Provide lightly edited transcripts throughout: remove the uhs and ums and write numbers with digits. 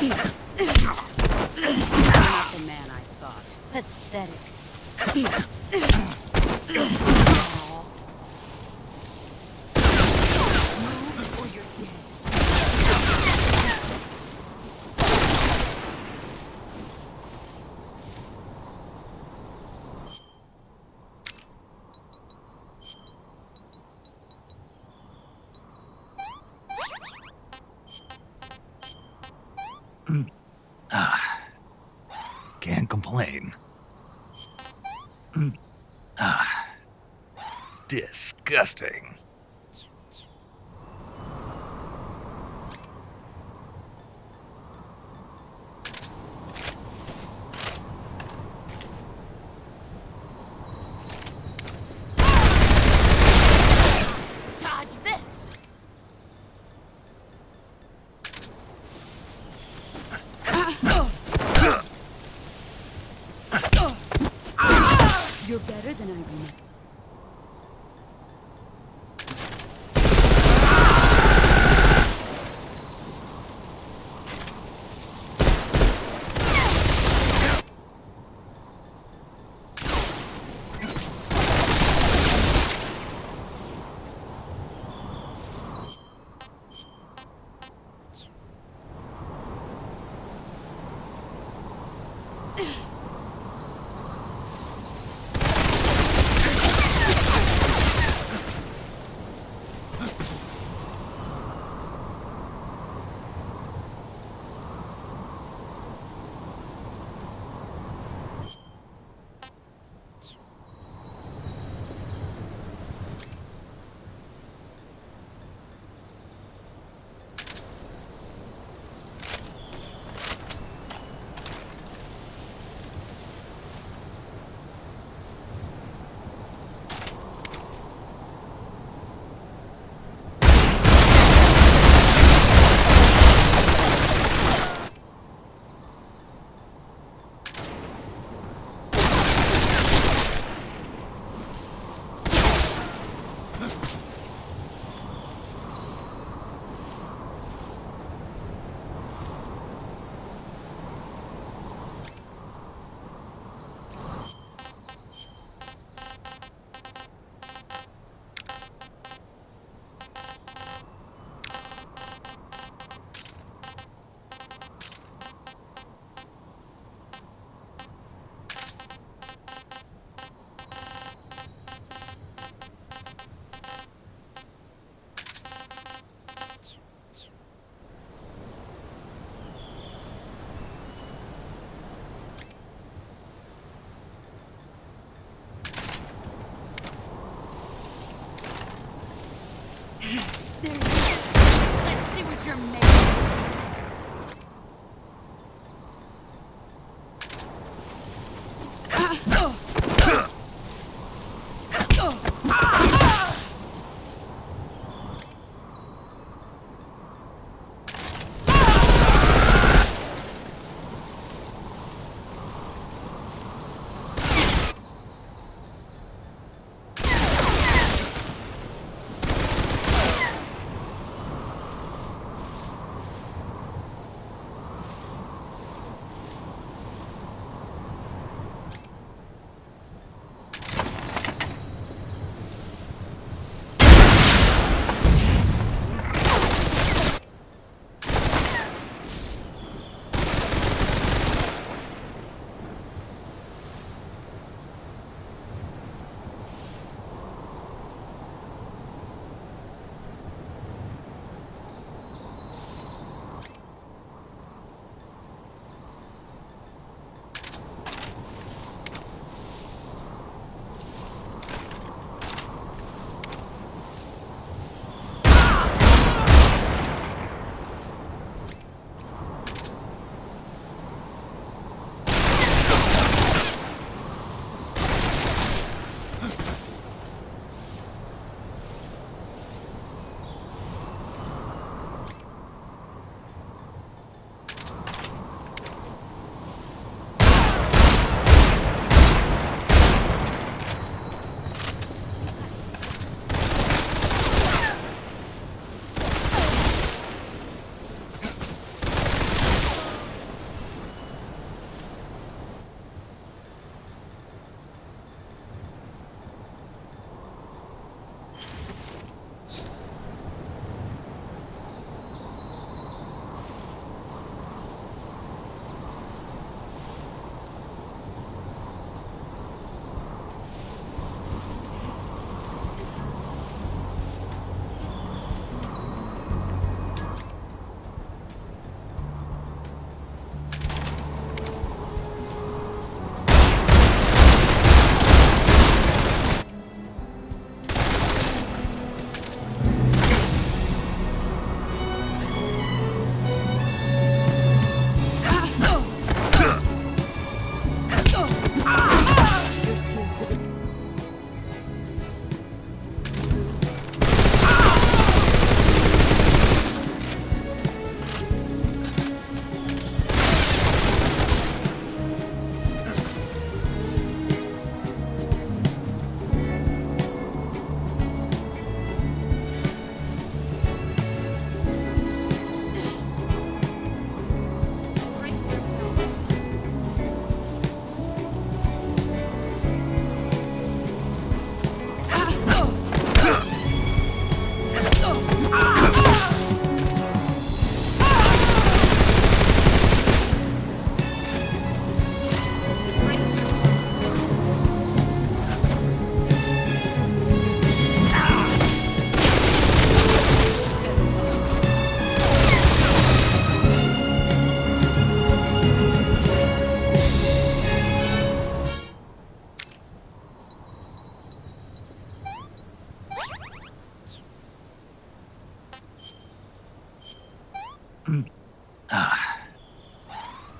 Not the man I thought. Pathetic. Move or you're dead. Can't complain. Disgusting. Dodge this. You're better than I remember.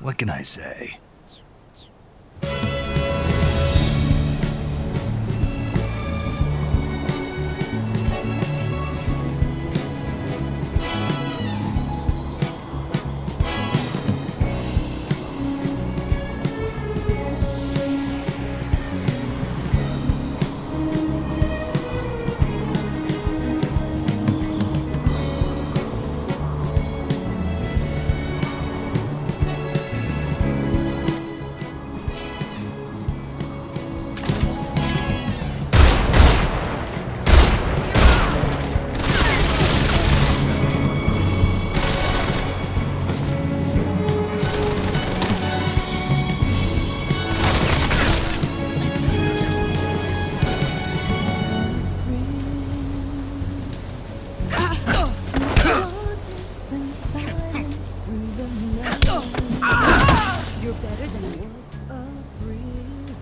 What can I say? You're better than a world of breeze.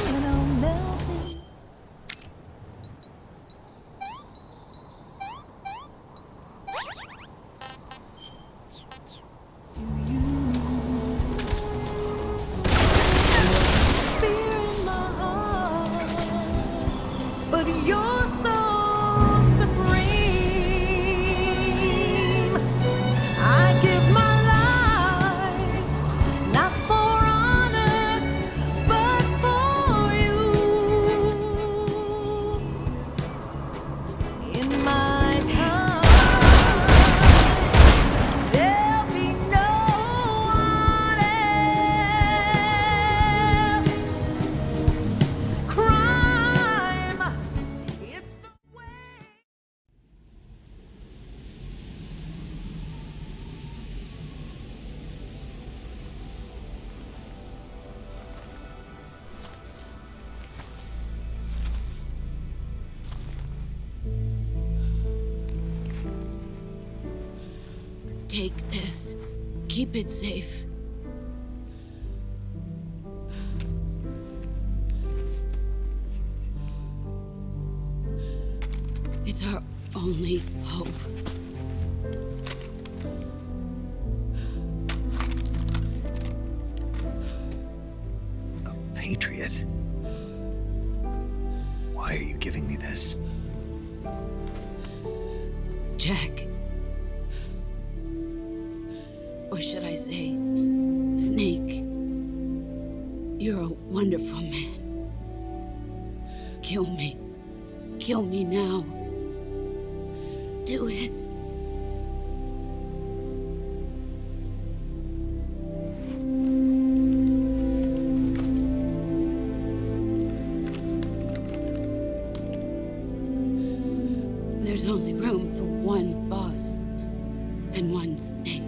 And I'm melting. Fear in my heart, but you're so supreme. I give my life, not for honor, but for you. In my time, there'll be no one else. Crime, it's the way. Take this. Keep it safe. It's our only hope. A patriot? Why are you giving me this? Jack. Or should I say, Snake. You're a wonderful man. Kill me. Kill me now. Do it. There's only room for one boss and one snake.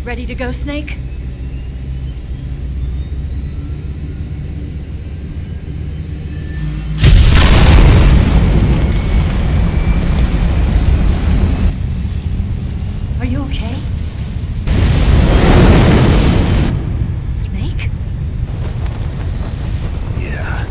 Ready to go, Snake? Are you okay? Snake? Yeah.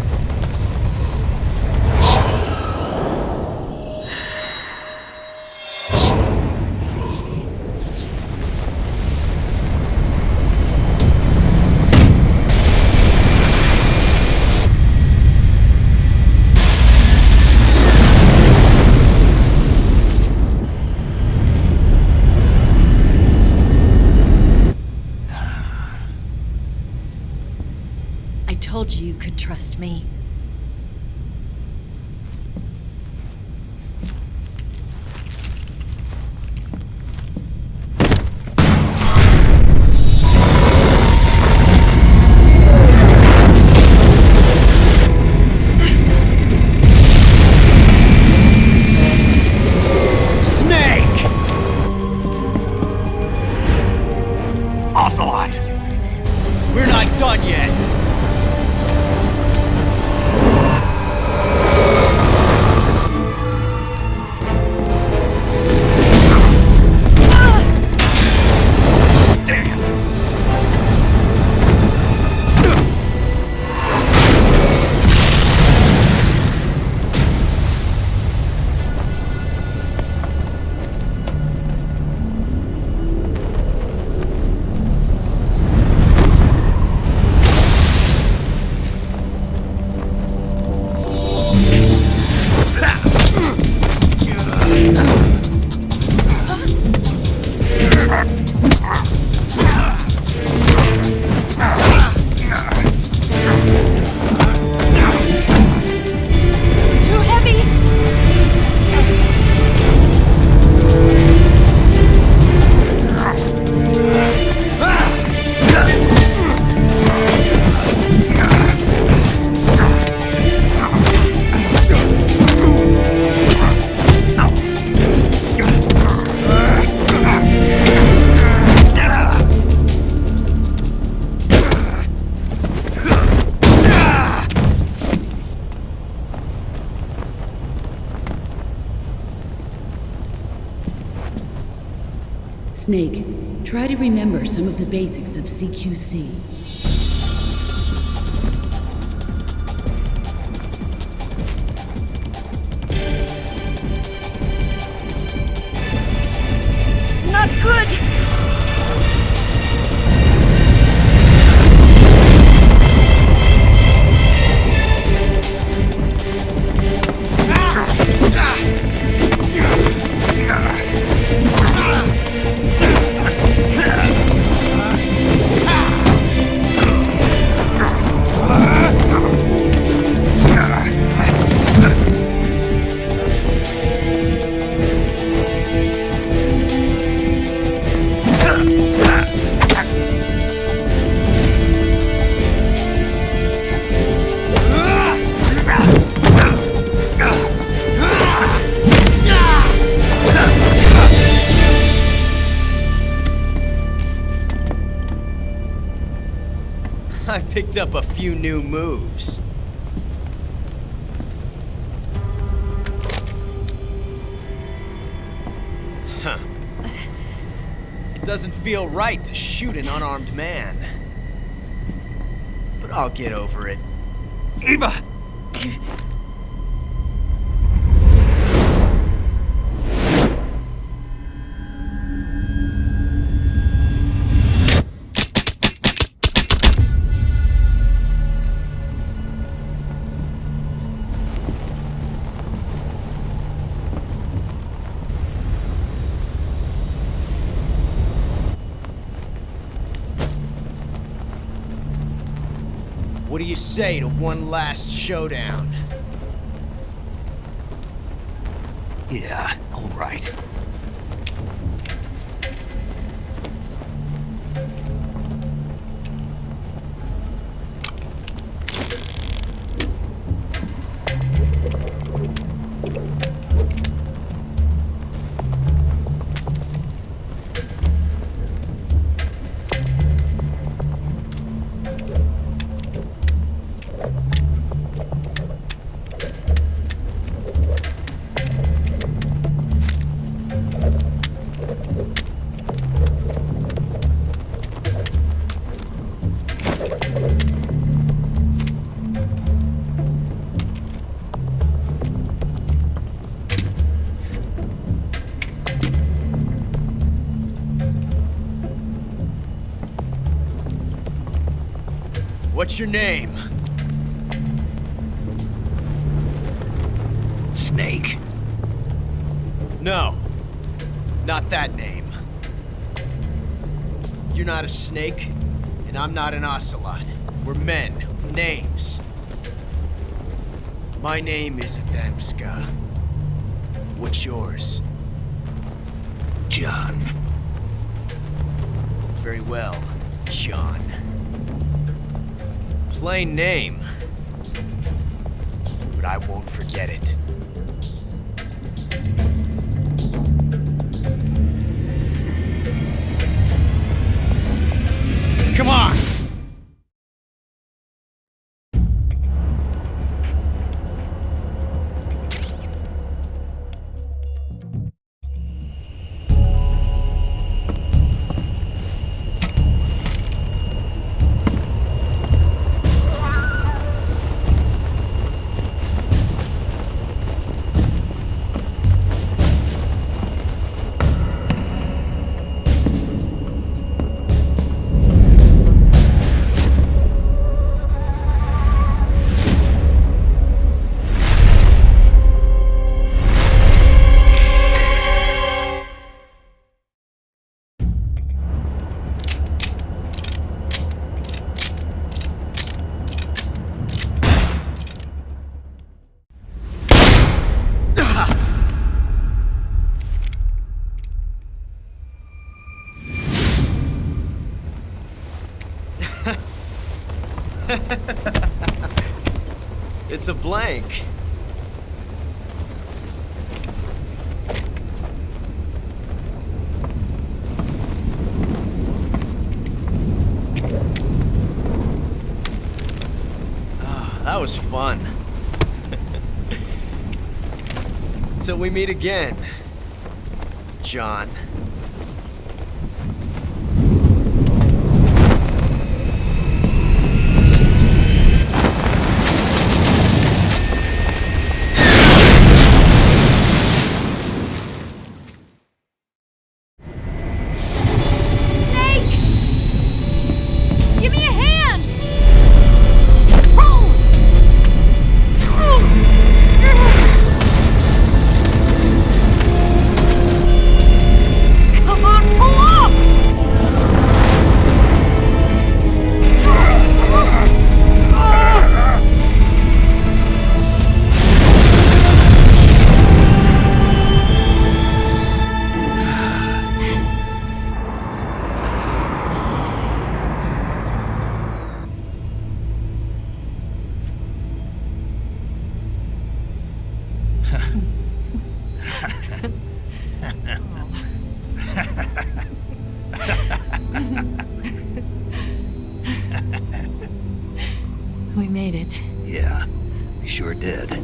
I told you could trust me. Snake! Ocelot! We're not done yet! Damn! Too heavy! Snake, try to remember some of the basics of CQC. Not good! I picked up a few new moves. Huh. It doesn't feel right to shoot an unarmed man. But I'll get over it. Eva! What do you say to one last showdown? Yeah, all right. What's your name? Snake. No, not that name. You're not a snake, and I'm not an ocelot. We're men with names. My name is Adamska. What's yours? John. Very well, John. Plain name. But I won't forget it. Come on! It's a blank. Ah, that was fun. Till we meet again, John. We made it. Yeah, we sure did.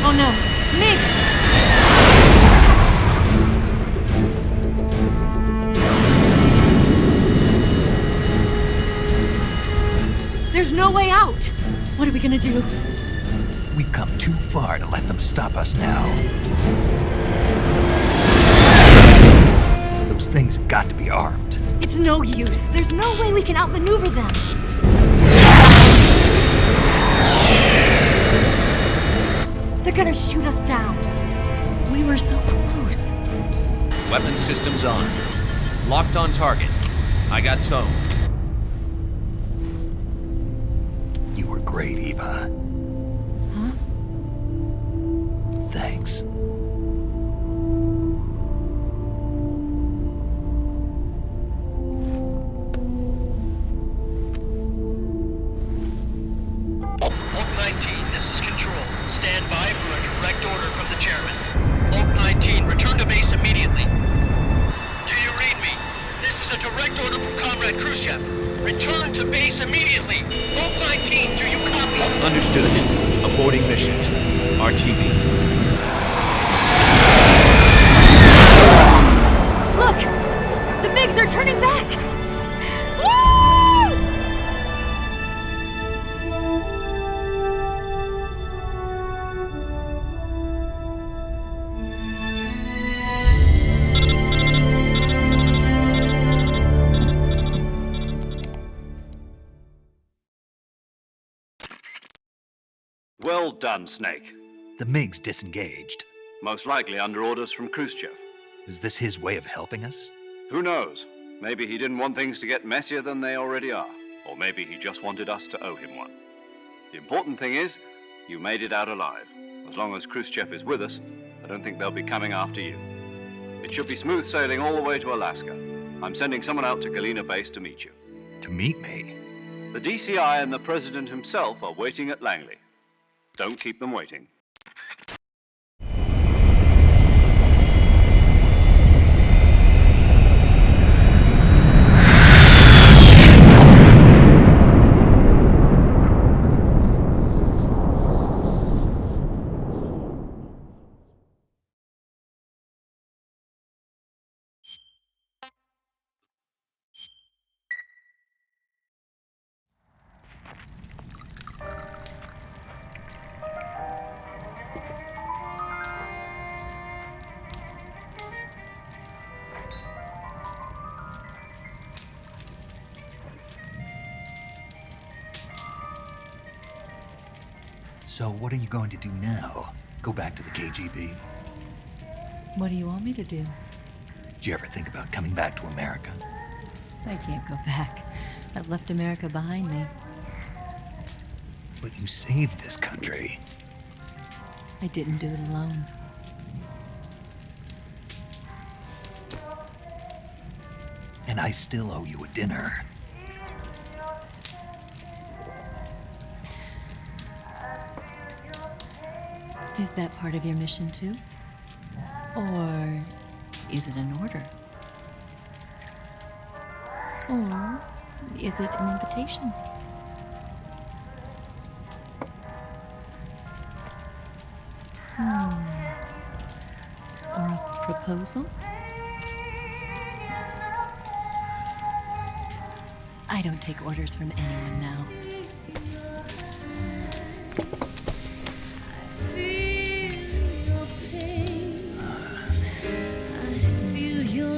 Oh no, Mix! There's no way out! What are we gonna do? We've come too far to let them stop us now. Those things have got to be armed. It's no use. There's no way we can outmaneuver them. They're gonna shoot us down. We were so close. Weapons systems on. Locked on target. I got towed. You were great, Eva. Huh? Thanks. Oak 19, this is Control. Stand by for a direct order from the chairman. Oak 19, return to base immediately. Do you read me? This is a direct order from Comrade Khrushchev. Return to base immediately. Oak 19, do you copy? Understood. Aborting mission. RTB. Look! The MiGs are turning back! Woo! Well done, Snake. The MiGs disengaged. Most likely under orders from Khrushchev. Is this his way of helping us? Who knows? Maybe he didn't want things to get messier than they already are. Or maybe he just wanted us to owe him one. The important thing is, you made it out alive. As long as Khrushchev is with us, I don't think they'll be coming after you. It should be smooth sailing all the way to Alaska. I'm sending someone out to Galena Base to meet you. To meet me? The DCI and the President himself are waiting at Langley. Don't keep them waiting. So what are you going to do now? Go back to the KGB? What do you want me to do? Did you ever think about coming back to America? I can't go back. I've left America behind me. But you saved this country. I didn't do it alone. And I still owe you a dinner. Is that part of your mission too? Or is it an order? Or is it an invitation? Or a proposal? I don't take orders from anyone now.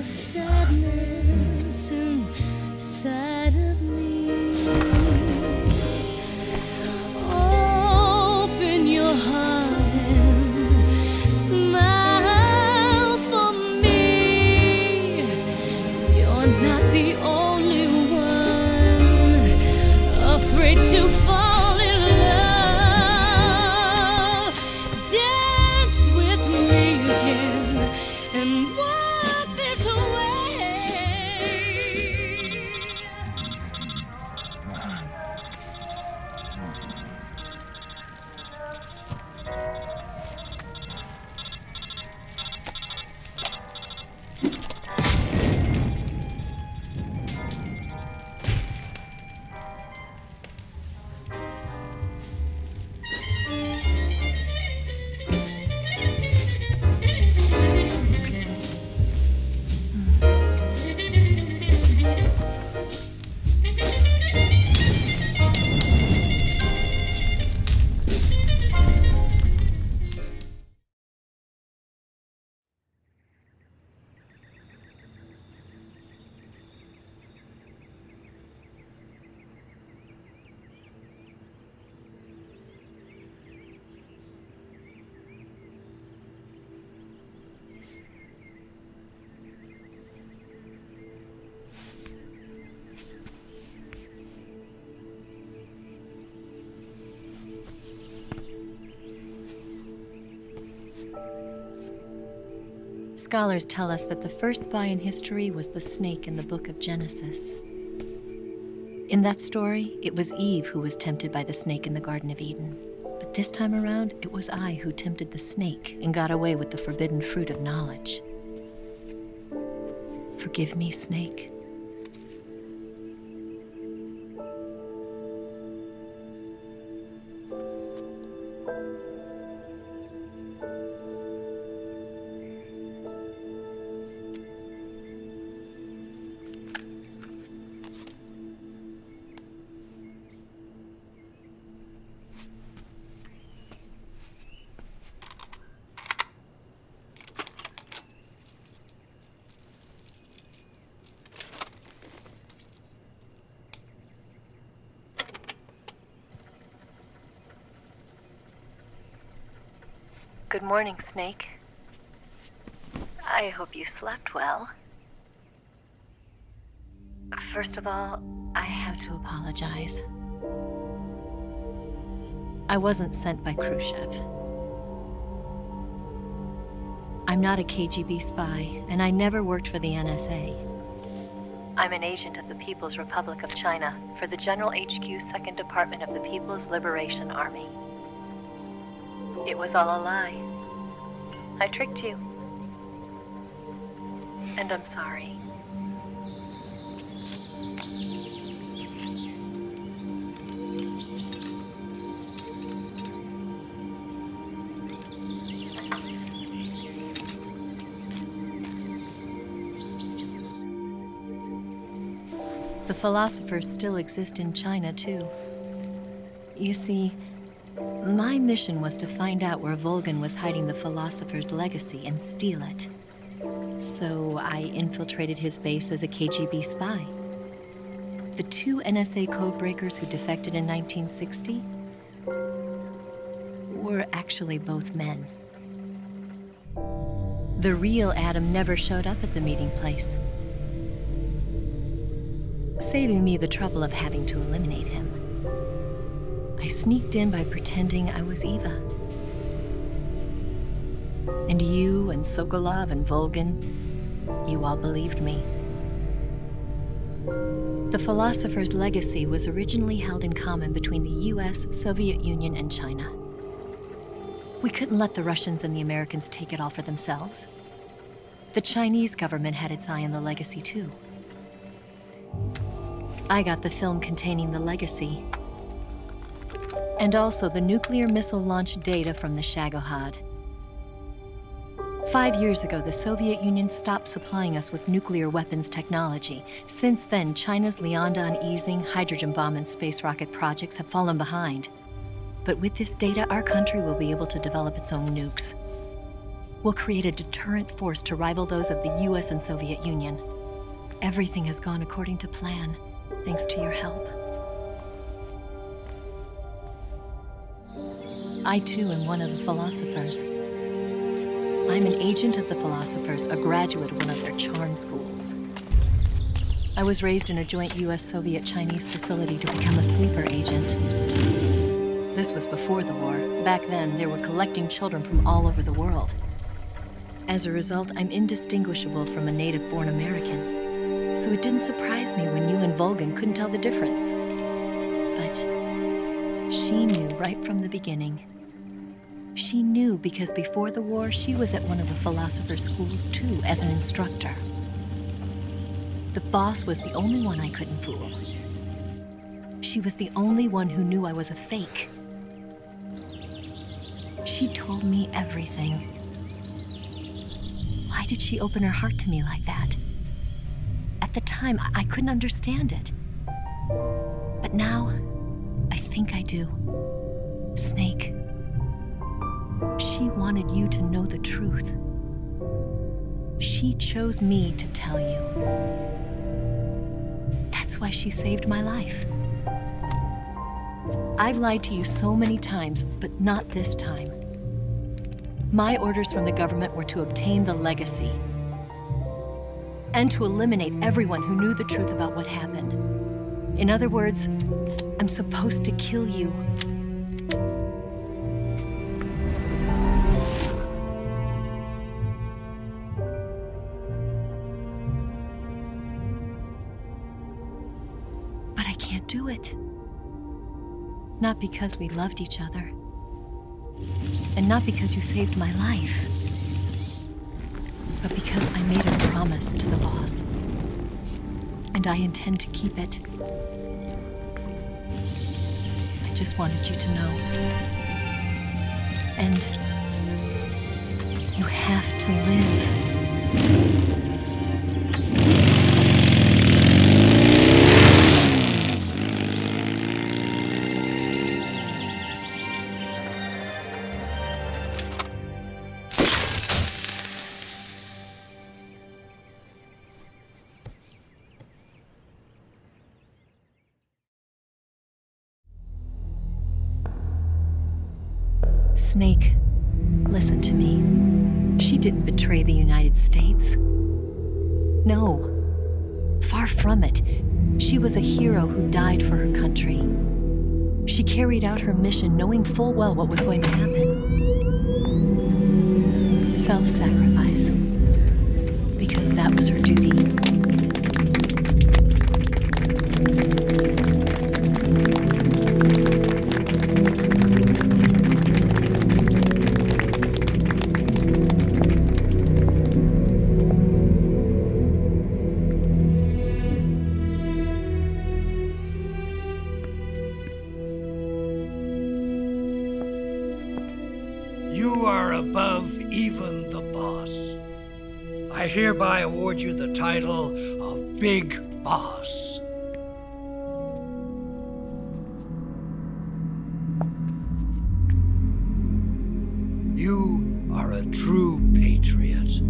Sadness inside of me. Open your heart and smile for me. You're not the only one afraid to fall in love. Dance with me again and wipe this away. Scholars tell us that the first spy in history was the snake in the book of Genesis. In that story, it was Eve who was tempted by the snake in the Garden of Eden. But this time around, it was I who tempted the snake and got away with the forbidden fruit of knowledge. Forgive me, snake. Good morning, Snake. I hope you slept well. First of all, I have to apologize. I wasn't sent by Khrushchev. I'm not a KGB spy, and I never worked for the NSA. I'm an agent of the People's Republic of China for the General HQ 2nd Department of the People's Liberation Army. It was all a lie. I tricked you. And I'm sorry. The philosophers still exist in China, too. You see, my mission was to find out where Volgan was hiding the philosopher's legacy and steal it. So I infiltrated his base as a KGB spy. The 2 NSA codebreakers who defected in 1960 were actually both men. The real Adam never showed up at the meeting place, saving me the trouble of having to eliminate him. I sneaked in by pretending I was Eva. And you and Sokolov and Volgan, you all believed me. The philosopher's legacy was originally held in common between the US, Soviet Union, and China. We couldn't let the Russians and the Americans take it all for themselves. The Chinese government had its eye on the legacy, too. I got the film containing the legacy, and also the nuclear missile launch data from the Shagohod. 5 years ago, the Soviet Union stopped supplying us with nuclear weapons technology. Since then, China's Liaodong easing, hydrogen bomb, and space rocket projects have fallen behind. But with this data, our country will be able to develop its own nukes. We'll create a deterrent force to rival those of the US and Soviet Union. Everything has gone according to plan, thanks to your help. I, too, am one of the philosophers. I'm an agent of the philosophers, a graduate of one of their charm schools. I was raised in a joint US-Soviet-Chinese facility to become a sleeper agent. This was before the war. Back then, they were collecting children from all over the world. As a result, I'm indistinguishable from a native-born American. So it didn't surprise me when you and Volgan couldn't tell the difference. But she knew right from the beginning. She knew because before the war, she was at one of the philosopher's schools too, as an instructor. The boss was the only one I couldn't fool. She was the only one who knew I was a fake. She told me everything. Why did she open her heart to me like that? At the time, I couldn't understand it. But now, I think I do. Snake. She wanted you to know the truth. She chose me to tell you. That's why she saved my life. I've lied to you so many times, but not this time. My orders from the government were to obtain the legacy and to eliminate everyone who knew the truth about what happened. In other words, I'm supposed to kill you. But I can't do it. Not because we loved each other. And not because you saved my life. But because I made a promise to the boss. And I intend to keep it. I just wanted you to know. And you have to live. Snake, listen to me. She didn't betray the United States. No, far from it. She was a hero who died for her country. She carried out her mission knowing full well what was going to happen. Self-sacrifice. Because that was her duty. You are above even the boss. I hereby award you the title of Big Boss. You are a true patriot.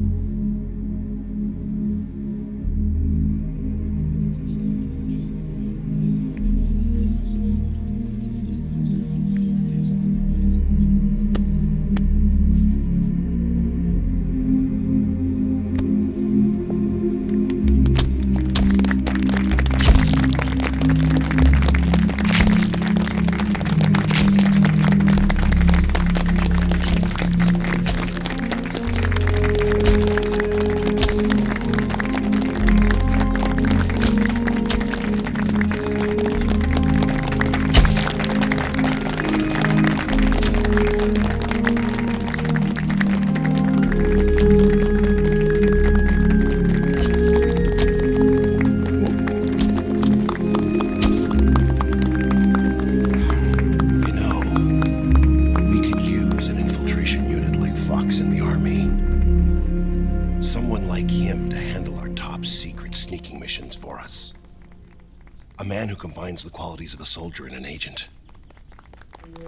The qualities of a soldier and an agent.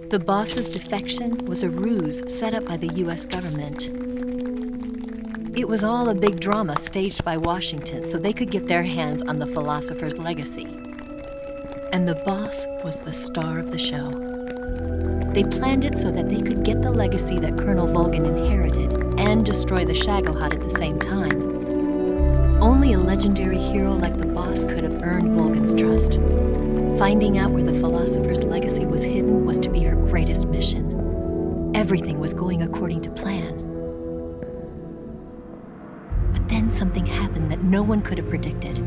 The boss's defection was a ruse set up by the US government. It was all a big drama staged by Washington so they could get their hands on the philosopher's legacy. And the boss was the star of the show. They planned it so that they could get the legacy that Colonel Volgin inherited and destroy the Shagohod at the same time. Only a legendary hero like the boss could have earned Volgin's trust. Finding out where the philosopher's legacy was hidden was to be her greatest mission. Everything was going according to plan. But then something happened that no one could have predicted.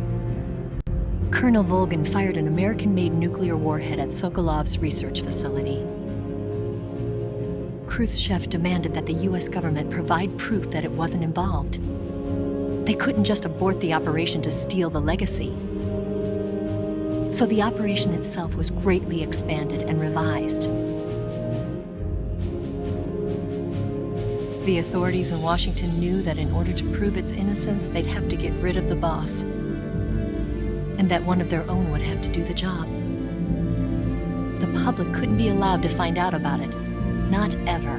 Colonel Volgin fired an American-made nuclear warhead at Sokolov's research facility. Khrushchev demanded that the US government provide proof that it wasn't involved. They couldn't just abort the operation to steal the legacy. So the operation itself was greatly expanded and revised. The authorities in Washington knew that in order to prove its innocence, they'd have to get rid of the boss, and that one of their own would have to do the job. The public couldn't be allowed to find out about it, not ever.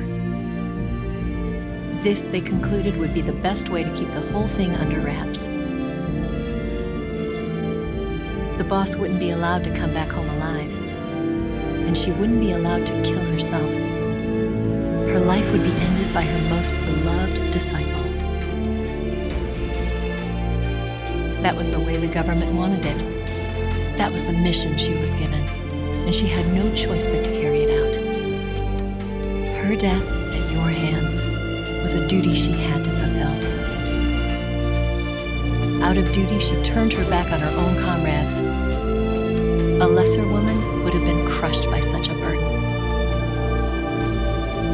This, they concluded, would be the best way to keep the whole thing under wraps. The boss wouldn't be allowed to come back home alive, and she wouldn't be allowed to kill herself. Her life would be ended by her most beloved disciple. That was the way the government wanted it. That was the mission she was given, and she had no choice but to carry it out. Her death at your hands was a duty she had to fulfill. Out of duty, she turned her back on her own comrades. A lesser woman would have been crushed by such a burden.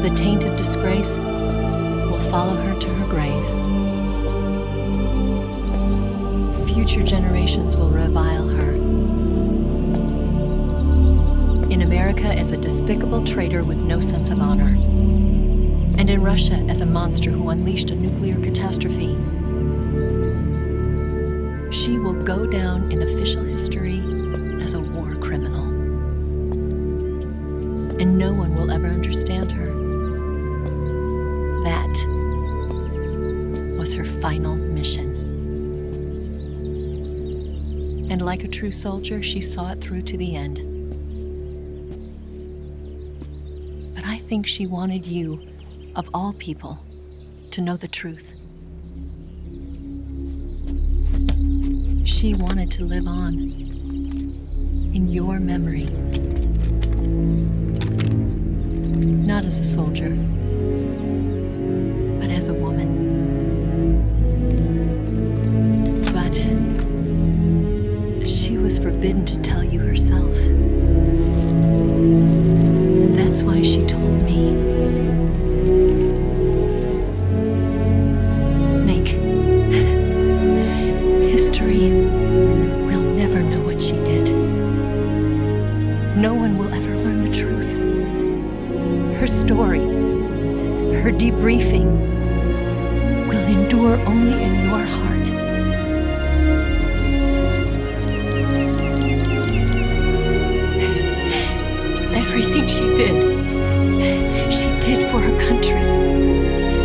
The taint of disgrace will follow her to her grave. Future generations will revile her. In America as a despicable traitor with no sense of honor. And in Russia as a monster who unleashed a nuclear catastrophe. She will go down in official history as a war criminal. And no one will ever understand her. That was her final mission. And like a true soldier, she saw it through to the end. But I think she wanted you, of all people, to know the truth. She wanted to live on in your memory. Not as a soldier, but as a woman. But she was forbidden to tell you herself. And that's why she told me. Snake, history will never know what she did. No one will ever learn the truth. Her story, her debriefing, will endure only in your heart. Everything she did for her country.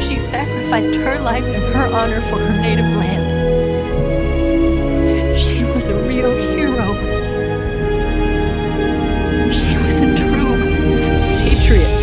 She sacrificed her life and her honor for her native land. She was a real hero. She was a true patriot.